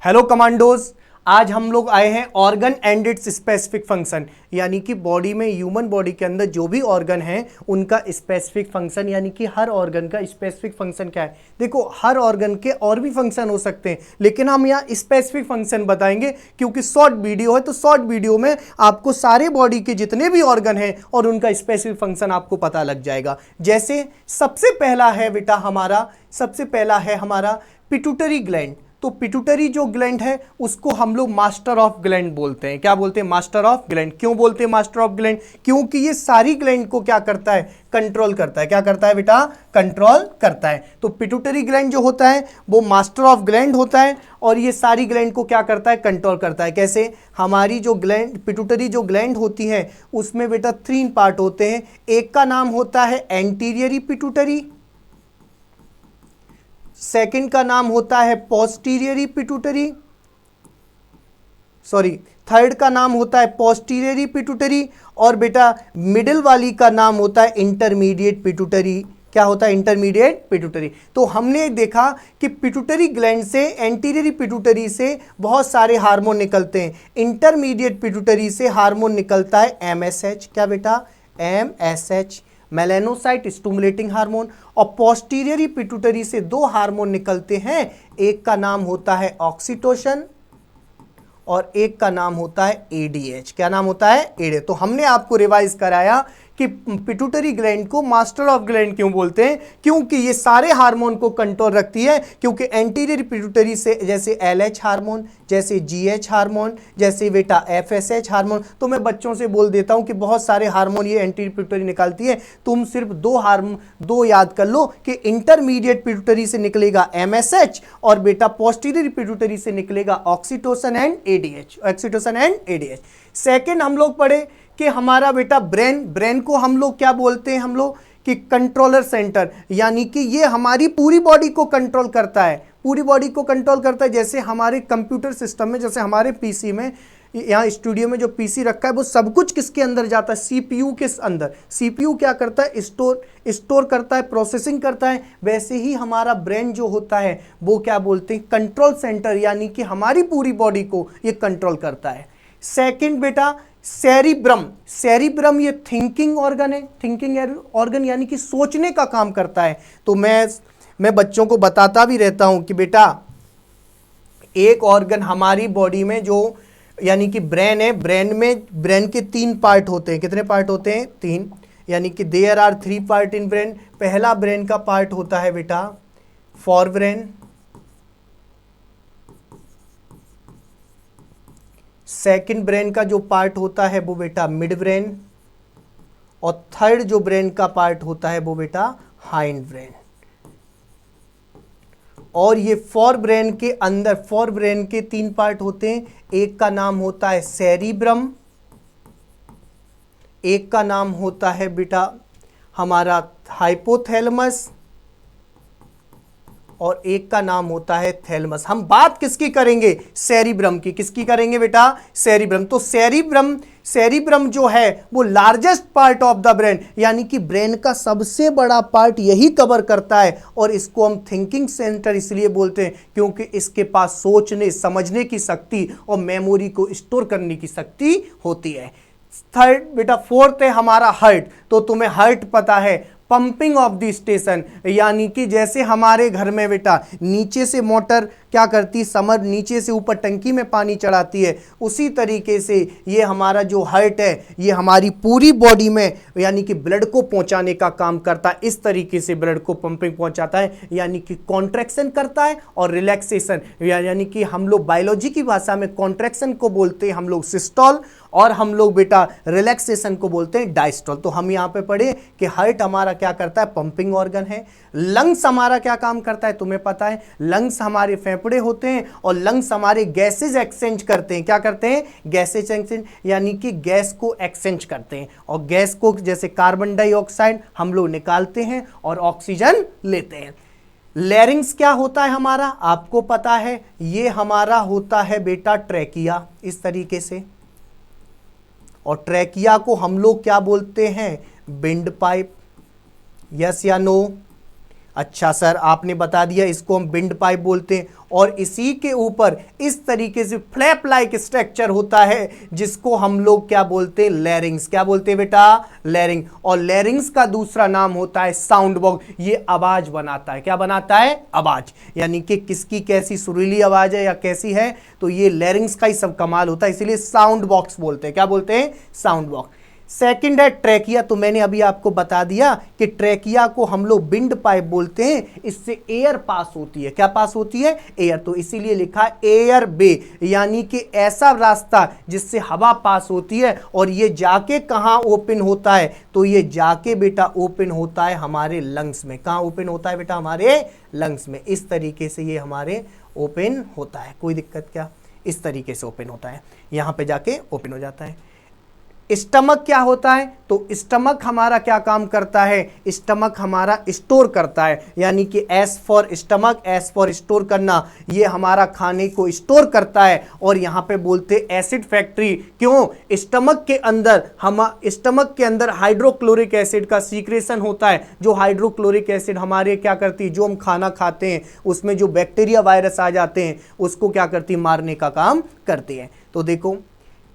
Hello commandos, आज हम लोग आए हैं organ and it's specific function, यानी कि बॉडी में ह्यूमन बॉडी के अंदर जो भी ऑर्गन हैं उनका स्पेसिफिक फंक्शन, यानी कि हर ऑर्गन का स्पेसिफिक फंक्शन क्या है। देखो, हर ऑर्गन के और भी फंक्शन हो सकते हैं, लेकिन हम यहाँ स्पेसिफिक फंक्शन बताएंगे क्योंकि शॉर्ट वीडियो है। तो शॉर्ट वीडियो में आपको सारे बॉडी के जितने भी ऑर्गन हैं और उनका स्पेसिफिक फंक्शन आपको पता लग जाएगा। जैसे सबसे पहला है हमारा पिट्यूटरी ग्लैंड। तो पिट्यूटरी जो ग्लैंड है उसको हम लोग मास्टर ऑफ ग्लैंड बोलते हैं। क्या बोलते हैं? Master of gland. क्यों बोलते हैं मास्टर ऑफ ग्लैंड? क्योंकि ये सारी ग्लैंड को क्या करता है? कंट्रोल करता है। क्या करता है बेटा? कंट्रोल करता है। तो पिट्यूटरी ग्लैंड जो होता है वो मास्टर ऑफ ग्लैंड होता है और ये सारी ग्लैंड को क्या करता है? कंट्रोल करता है। कैसे? हमारी जो ग्लैंड पिट्यूटरी जो ग्लैंड होती है उसमें बेटा 3 पार्ट होते हैं। एक का नाम होता है एंटीरियरी पिट्यूटरी, सेकंड का नाम होता है पोस्टीरियरी पिट्यूटरी, थर्ड का नाम होता है पोस्टीरियरी पिट्यूटरी और बेटा मिडिल वाली का नाम होता है इंटरमीडिएट पिट्यूटरी। क्या होता है? Intermediate pituitary. तो हमने देखा कि पिट्यूटरी ग्लैंड से, एंटीरियरी पिट्यूटरी से बहुत सारे हार्मोन निकलते हैं। इंटरमीडिएट पिट्यूटरी से हार्मोन निकलता है MSH। क्या बेटा? MSH, melanocyte stimulating hormone. और पोस्टीरियरी पिट्यूटरी से 2 हार्मोन निकलते हैं, एक का नाम होता है ऑक्सीटोसिन और एक का नाम होता है ADH। क्या नाम होता है? ADH। तो हमने आपको रिवाइज कराया कि पिट्यूटरी ग्लैंड को मास्टर ऑफ ग्लैंड क्यों बोलते हैं, क्योंकि ये सारे हार्मोन को कंट्रोल रखती है। क्योंकि एंटीरियर पिट्यूटरी से जैसे LH हार्मोन, जैसे GH हार्मोन, जैसे बेटा FSH हार्मोन। तो मैं बच्चों से बोल देता हूं कि बहुत सारे हार्मोन ये एंटीरियर पिट्यूटरी निकालती है। तुम सिर्फ 2 याद कर लो कि इंटरमीडिएट पिट्यूटरी से निकलेगा MSH और बेटा पोस्टीरियर पिट्यूटरी से निकलेगा ऑक्सीटोसिन एंड ADH। सेकेंड हम लोग पढ़े कि हमारा बेटा ब्रेन को हम लोग क्या बोलते हैं? हम लोग कि कंट्रोलर सेंटर, यानी कि ये हमारी पूरी बॉडी को कंट्रोल करता है। पूरी बॉडी को कंट्रोल करता है। जैसे हमारे कंप्यूटर सिस्टम में, जैसे हमारे पीसी में, यहाँ स्टूडियो में जो पीसी रखा है वो सब कुछ किसके अंदर जाता है? CPU के अंदर। CPU क्या करता है? स्टोर करता है, प्रोसेसिंग करता है। वैसे ही हमारा ब्रेन जो होता है वो क्या बोलते हैं? कंट्रोल सेंटर, यानी कि हमारी पूरी बॉडी को ये कंट्रोल करता है। सेकेंड बेटा सेरिब्रम ये थिंकिंग ऑर्गन है। थिंकिंग ऑर्गन यानी कि सोचने का काम करता है। तो मैं बच्चों को बताता भी रहता हूं कि बेटा एक ऑर्गन हमारी बॉडी में जो, यानी कि ब्रेन है, ब्रेन के 3 पार्ट होते हैं। कितने पार्ट होते हैं? 3, यानी कि there are 3 part in brain. पहला ब्रेन का पार्ट होता है बेटा फोरब्रेन, सेकंड ब्रेन का जो पार्ट होता है वो बेटा मिड ब्रेन और थर्ड जो ब्रेन का पार्ट होता है वो बेटा हाइंड ब्रेन। और ये फोर ब्रेन के 3 पार्ट होते हैं। एक का नाम होता है सेरिब्रम, एक का नाम होता है बेटा हमारा हाइपोथैलेमस और एक का नाम होता है थैलेमस। हम बात किसकी करेंगे? सेरिब्रम की। किसकी करेंगे बेटा? सेरिब्रम। तो सेरिब्रम जो है वो largest part of the brain, यानी कि ब्रेन का सबसे बड़ा पार्ट यही कवर करता है। और इसको हम थिंकिंग सेंटर इसलिए बोलते हैं क्योंकि इसके पास सोचने समझने की शक्ति और मेमोरी को स्टोर करने की शक्ति होती है। थर्ड बेटा फोर्थ है हमारा हार्ट। तो तुम्हें हार्ट पता है, पंपिंग ऑफ द स्टेशन, यानी कि जैसे हमारे घर में बेटा नीचे से मोटर क्या करती है? समर नीचे से ऊपर टंकी में पानी चढ़ाती है, उसी तरीके से ये हमारा जो हार्ट है ये हमारी पूरी बॉडी में, यानी कि ब्लड को पहुंचाने का काम करता है। इस तरीके से ब्लड को पंपिंग पहुंचाता है, यानी कि कॉन्ट्रैक्शन करता है और रिलैक्सेशन, यानी कि हम लोग बायोलॉजी की भाषा में कॉन्ट्रैक्शन को बोलते हैं हम लोग सिस्टोल और हम लोग बेटा रिलैक्सेशन को बोलते हैं डायस्टोल। तो हम यहाँ पे पढ़े कि हार्ट हमारा क्या करता है? पंपिंग ऑर्गन है। लंग्स हमारा क्या काम करता है? तुम्हें पता है, लंग्स हमारे फेफड़े होते हैं और लंग्स हमारे गैसेज एक्सचेंज करते हैं। क्या करते हैं? गैसेज एक्सचेंज, यानी कि गैस को एक्सचेंज करते हैं। और गैस को जैसे कार्बन डाइऑक्साइड हम लोग निकालते हैं और ऑक्सीजन लेते हैं। लैरिंग्स क्या होता है हमारा? आपको पता है, ये हमारा होता है बेटा ट्रैकिया, इस तरीके से। और ट्रैकिया को हम लोग क्या बोलते हैं? Wind pipe. यस या नो? अच्छा सर आपने बता दिया, इसको हम विंड पाइप बोलते हैं। और इसी के ऊपर इस तरीके से फ्लैप लाइक स्ट्रक्चर होता है जिसको हम लोग क्या बोलते हैं, लैरिंग्स। क्या बोलते हैं बेटा, लैरिंग। और लैरिंग्स का दूसरा नाम होता है साउंड बॉक्स। ये आवाज बनाता है, क्या बनाता है, आवाज। यानी कि किसकी कैसी सुरीली आवाज है या कैसी है, तो ये लैरिंग्स का ही सब कमाल होता है, इसीलिए साउंड बॉक्स बोलते हैं। क्या बोलते हैं, साउंड बॉक्स। सेकंड है ट्रैकिया। तो मैंने अभी आपको बता दिया कि ट्रैकिया को हम लोग विंड पाइप बोलते हैं, इससे एयर पास होती है। क्या पास होती है, एयर। तो इसीलिए लिखा एयर वे, यानी कि ऐसा रास्ता जिससे हवा पास होती है। और ये जाके कहां ओपन होता है, तो ये जाके बेटा ओपन होता है हमारे लंग्स में। कहां ओपन होता है बेटा, हमारे लंग्स में। इस तरीके से ये हमारे ओपन होता है, कोई दिक्कत क्या, इस तरीके से ओपन होता है, यहां पे जाके ओपन हो जाता है। स्टमक क्या होता है, तो स्टमक हमारा क्या काम करता है, स्टमक हमारा स्टोर करता है। यानी कि S for stomach, S for store करना, ये हमारा खाने को स्टोर करता है। और यहां पे बोलते एसिड फैक्ट्री। क्यों, स्टमक के अंदर हाइड्रोक्लोरिक एसिड का सीक्रेशन होता है। जो हाइड्रोक्लोरिक एसिड हमारे क्या करती है, जो हम खाना खाते हैं उसमें जो बैक्टीरिया वायरस आ जाते हैं उसको क्या करती है, मारने का काम करती है। तो देखो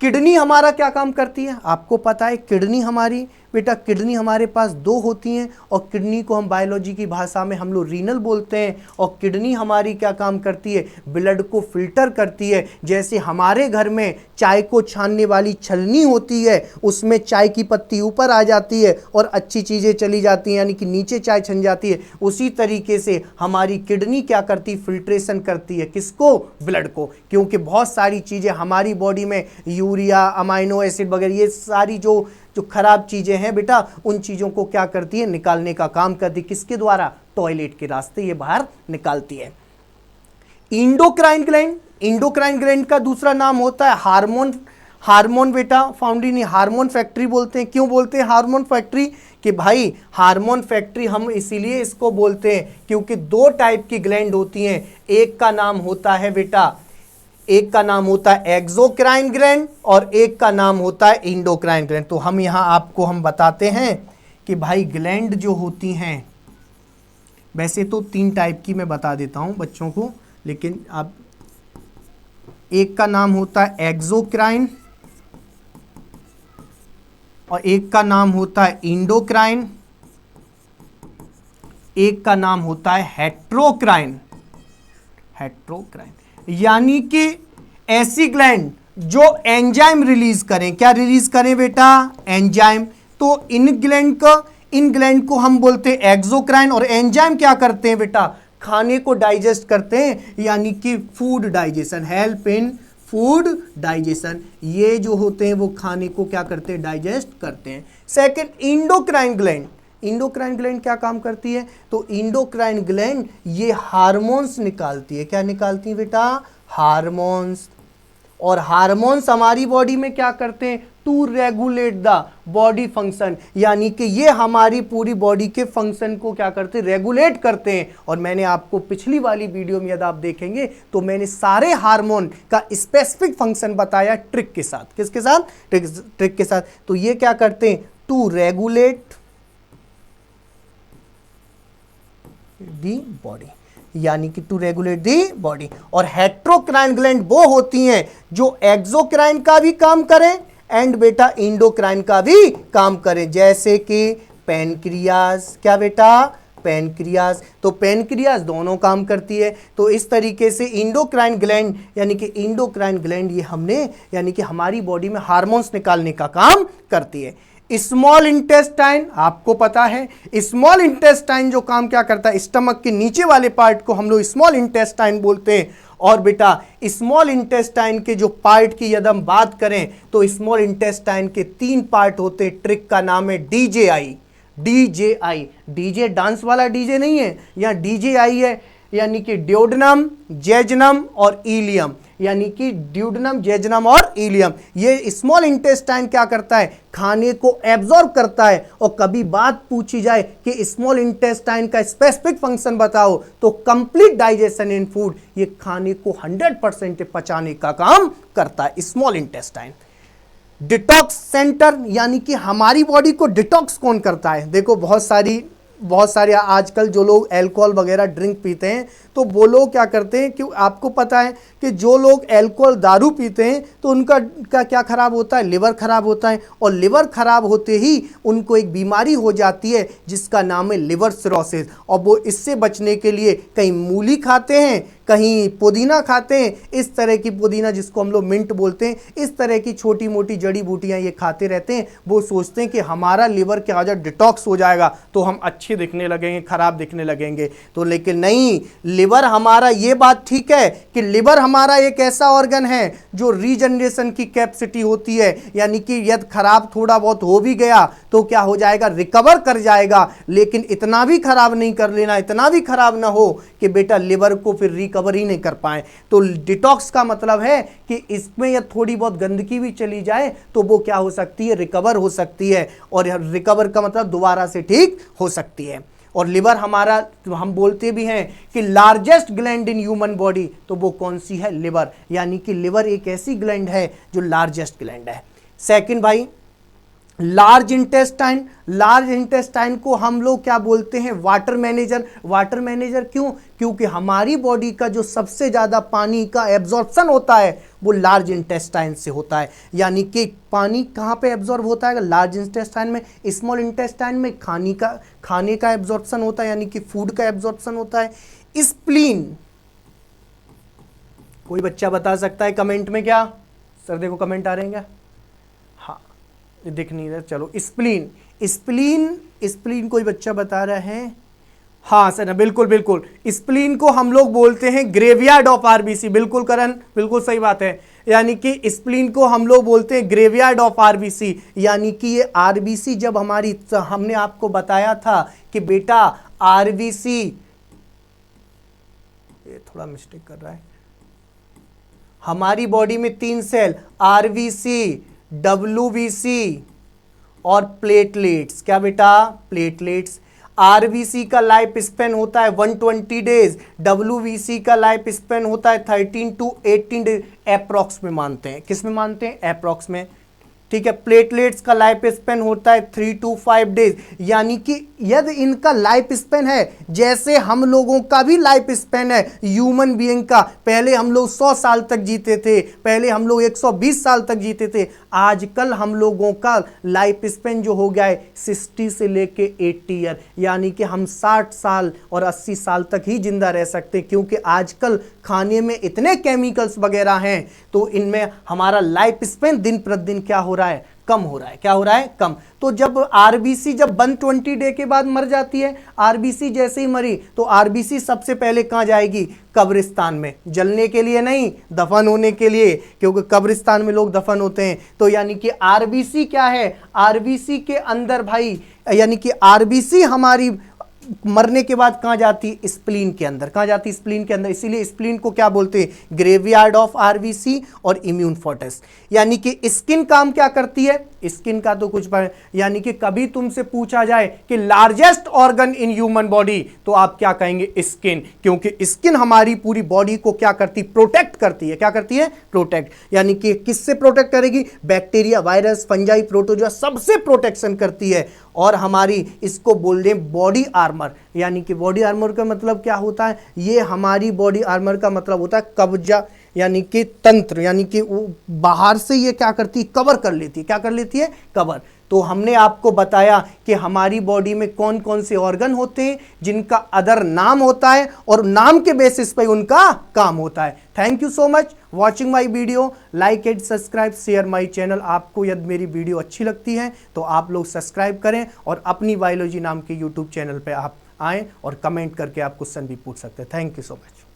किडनी हमारा क्या काम करती है, आपको पता है किडनी हमारी, बेटा किडनी हमारे पास दो होती हैं। और किडनी को हम बायोलॉजी की भाषा में हम लोग रीनल बोलते हैं। और किडनी हमारी क्या काम करती है, ब्लड को फिल्टर करती है। जैसे हमारे घर में चाय को छानने वाली छलनी होती है, उसमें चाय की पत्ती ऊपर आ जाती है और अच्छी चीज़ें चली जाती हैं, यानी कि नीचे चाय छन जाती है। उसी तरीके से हमारी किडनी क्या करती, फिल्ट्रेशन करती है, किसको, ब्लड को। क्योंकि बहुत सारी चीज़ें हमारी बॉडी में, यूरिया, अमाइनो एसिड वगैरह, ये सारी जो खराब चीजें हैं बेटा, उन चीजों को क्या करती है, निकालने का काम करती है। किसके द्वारा, टॉयलेट के रास्ते ये बाहर निकालती है। इंडोक्राइन ग्लैंड, इंडोक्राइन ग्लैंड का दूसरा नाम होता है हार्मोन बेटा फाउंड इन हार्मोन फैक्ट्री बोलते हैं। क्यों बोलते हैं हार्मोन फैक्ट्री, कि भाई हार्मोन फैक्ट्री हम इसीलिए इसको बोलते हैं क्योंकि दो टाइप की ग्लैंड होती हैं। एक का नाम होता है बेटा, एक का नाम होता है एक्सोक्राइन ग्लैंड और एक का नाम होता है इंडोक्राइन ग्लैंड। तो हम यहां आपको हम बताते हैं कि भाई ग्लैंड जो होती हैं, वैसे तो तीन टाइप की मैं बता देता हूं बच्चों को, लेकिन आप, एक का नाम होता है एक्सोक्राइन और एक का नाम होता है इंडोक्राइन, एक का नाम होता है हेट्रोक्राइन। यानी कि ऐसी ग्लैंड जो एंजाइम रिलीज करें। क्या रिलीज करें बेटा, एंजाइम। तो इन ग्लैंड को हम बोलते हैं एक्सोक्राइन। और एंजाइम क्या करते हैं बेटा, खाने को डाइजेस्ट करते हैं, यानी कि food digestion, help in food digestion. ये जो होते हैं वो खाने को क्या करते हैं, डाइजेस्ट करते हैं। Second, endocrine gland. Endocrine gland क्या काम करती है, तो इंडोक्राइन ग्लैंड ये हार्मोन्स निकालती है। क्या निकालती है बेटा, हार्मोन्स। और हार्मोन्स हमारी बॉडी में क्या करते हैं, to regulate the body function, यानी कि ये हमारी पूरी बॉडी के फंक्शन को क्या करते हैं, रेगुलेट करते हैं। और मैंने आपको पिछली वाली वीडियो में यदि आप देखेंगे तो मैंने सारे हार्मोन का स्पेसिफिक फंक्शन बताया ट्रिक के साथ। किसके साथ, ट्रिक के साथ। तो ये क्या करते हैं, टू रेगुलेट दी बॉडी, यानी कि टू रेगुलेट दी बॉडी। और हेट्रोक्राइन ग्लैंड वो होती हैं जो एक्सोक्राइन का भी काम करें एंड बेटा इंडोक्राइन का भी काम करें, जैसे कि पैनक्रियाज। क्या बेटा, पैनक्रियाज। तो पैनक्रियाज दोनों काम करती है। तो इस तरीके से इंडोक्राइन ग्लैंड, यानी कि इंडोक्राइन ग्लैंड ये हमने, यानी कि हमारी बॉडी में हार्मोन्स निकालने का काम करती है। स्मॉल इंटेस्टाइन, आपको पता है स्मॉल इंटेस्टाइन जो काम क्या करता है, स्टमक के नीचे वाले पार्ट को हम लोग स्मॉल इंटेस्टाइन बोलते हैं। और बेटा स्मॉल इंटेस्टाइन के जो पार्ट की यदि हम बात करें तो स्मॉल इंटेस्टाइन के तीन पार्ट होते हैं। ट्रिक का नाम है डीजेआई। डीजे डांस वाला डीजे नहीं है, यहाँ डीजेआई है, यानी कि ड्यूडेनम, जेजुनम और इलियम, यानी कि ड्यूडेनम, जेजुनम और इलियम। ये स्मॉल इंटेस्टाइन क्या करता है, खाने को एब्जॉर्ब करता है। और कभी बात पूछी जाए कि स्मॉल इंटेस्टाइन का स्पेसिफिक फंक्शन बताओ, तो कंप्लीट डाइजेशन इन फूड, ये खाने को 100% पचाने का काम करता है स्मॉल इंटेस्टाइन। डिटॉक्स सेंटर, यानी कि हमारी बॉडी को डिटॉक्स कौन करता है, देखो बहुत सारी बहुत सारे आजकल जो लोग अल्कोहल वगैरह ड्रिंक पीते हैं, तो वो लोग क्या करते हैं कि आपको पता है कि जो लोग अल्कोहल दारू पीते हैं तो उनका क्या खराब होता है, लिवर खराब होता है, और लिवर खराब होते ही उनको एक बीमारी हो जाती है जिसका नाम है लिवर सिरोसिस। और वो इससे बचने के लिए कहीं मूली खाते हैं, कहीं पुदीना खाते हैं, इस तरह की पुदीना जिसको हम लोग मिंट बोलते हैं, इस तरह की छोटी मोटी जड़ी बूटियां ये खाते रहते हैं। वो सोचते हैं कि हमारा लिवर क्या हो जाए, डिटॉक्स हो जाएगा तो हम अच्छे दिखने लगेंगे, खराब दिखने लगेंगे। तो लेकिन नहीं, लिवर हमारा, ये बात ठीक है कि लिवर हमारा एक ऐसा ऑर्गन है जो रीजनरेशन की कैपेसिटी होती है, यानी कि यदि खराब थोड़ा बहुत हो भी गया तो क्या हो जाएगा, रिकवर कर जाएगा। लेकिन इतना भी खराब नहीं कर लेना, इतना भी खराब ना हो कि बेटा लिवर को फिर रिकवर ही नहीं कर पाए। तो डिटॉक्स का मतलब है कि इसमें यदि थोड़ी बहुत गंदगी भी चली जाए तो वो क्या हो सकती है, रिकवर हो सकती है। और रिकवर का मतलब दोबारा से ठीक हो सकती है। और लिवर हमारा, हम बोलते भी हैं कि largest gland in human body, तो वो कौन सी है, लिवर। यानी कि लिवर एक ऐसी ग्लैंड है जो लार्जेस्ट ग्लैंड है। सेकंड भाई, लार्ज इंटेस्टाइन। लार्ज इंटेस्टाइन को हम लोग क्या बोलते हैं, वाटर मैनेजर। वाटर मैनेजर क्यों, क्योंकि हमारी बॉडी का जो सबसे ज़्यादा पानी का एब्जॉर्प्शन होता है वो लार्ज इंटेस्टाइन से होता है। यानी कि पानी कहाँ पे एब्जॉर्ब होता है, लार्ज इंटेस्टाइन में। स्मॉल इंटेस्टाइन में खाने का एब्जॉर्प्शन होता है, यानी कि फूड का एब्जॉर्प्शन होता है। स्प्लीन, कोई बच्चा बता सकता है कमेंट में क्या, सर देखो कमेंट आ रहे हैं क्या, दिख नहीं रहा, चलो। स्प्लीन, स्प्लीन कोई बच्चा बता रहा है, हाँ सर, बिल्कुल बिल्कुल। स्प्लीन को हम लोग बोलते हैं ग्रेवयार्ड ऑफ आरबीसी। बिल्कुल करण, बिल्कुल सही बात है। यानी कि स्प्लीन को हम लोग बोलते हैं ग्रेवयार्ड ऑफ आरबीसी। यानी कि ये आरबीसी जब हमारी, हमने आपको बताया था कि बेटा आरबीसी, ये थोड़ा मिस्टेक कर रहा है, हमारी बॉडी में 3 सेल, आरबीसी, डब्ल्यूबीसी और प्लेटलेट्स। क्या बेटा, प्लेटलेट्स। आरबीसी का लाइफ स्पेन होता है 120 डेज, डब्ल्यूबीसी का लाइफ स्पेन होता है 13 to 18 डेज, एप्रॉक्स में मानते हैं। किस में मानते हैं, एप्रॉक्स में, ठीक है। प्लेटलेट्स का लाइफ स्पेन होता है 3 to 5 डेज। यानी कि यदि इनका लाइफ स्पेन है जैसे हम लोगों का भी लाइफ स्पेन है ह्यूमन बीइंग का, पहले हम लोग 100 साल तक जीते थे, पहले हम लोग 120 साल तक जीते थे, आजकल हम लोगों का लाइफ स्पेन जो हो गया है 60 से लेके 80 ईयर, यानी कि हम 60 साल और 80 साल तक ही जिंदा रह सकते हैं। क्योंकि आजकल खाने में इतने केमिकल्स वगैरह हैं तो इनमें हमारा लाइफ स्पेन दिन प्रतिदिन क्या हो रहा है, कम हो रहा है। क्या हो रहा है, कम। तो जब आरबीसी जब 120 डे के बाद मर जाती है, आरबीसी जैसे ही मरी तो आरबीसी सबसे पहले कहां जाएगी, कब्रिस्तान में, जलने के लिए नहीं, दफन होने के लिए, क्योंकि कब्रिस्तान में लोग दफन होते हैं। तो यानी कि आरबीसी क्या है, आरबीसी के अंदर भाई, यानी कि आरबीसी हमारी मरने के बाद कहां जाती है, स्प्लीन के अंदर। कहां जाती है, स्प्लीन के अंदर। इसीलिए स्प्लीन को क्या बोलते हैं, ग्रेवयार्ड ऑफ आरबीसी और इम्यून फोर्ट्रेस। यानी कि स्किन काम क्या करती है, स्किन का तो कुछ, यानी कि कभी तुमसे पूछा जाए कि largest organ in human body, तो आप क्या कहेंगे, स्किन। क्योंकि स्किन हमारी पूरी बॉडी को क्या करती, प्रोटेक्ट करती है। क्या करती है, प्रोटेक्ट। यानी कि किससे प्रोटेक्ट करेगी, बैक्टीरिया, वायरस, फंजाई, प्रोटोजोआ, सबसे प्रोटेक्शन करती है। और हमारी इसको बोल दें बॉडी आर्मर। यानी कि बॉडी आर्मर का मतलब क्या होता है, ये हमारी बॉडी आर्मर का मतलब होता है कब्जा, यानी कि तंत्र, यानी कि बाहर से ये क्या करती है, कवर कर लेती है। क्या कर लेती है, कवर। तो हमने आपको बताया कि हमारी बॉडी में कौन कौन से ऑर्गन होते हैं जिनका अदर नाम होता है और नाम के बेसिस पे उनका काम होता है। Thank you so much watching my video. Like and subscribe, share my channel. आपको यदि मेरी वीडियो अच्छी लगती है तो आप लोग सब्सक्राइब करें और अपनी बायोलॉजी नाम के यूट्यूब चैनल पर आप आएँ और कमेंट करके आप क्वेश्चन भी पूछ सकते हैं। Thank you so much.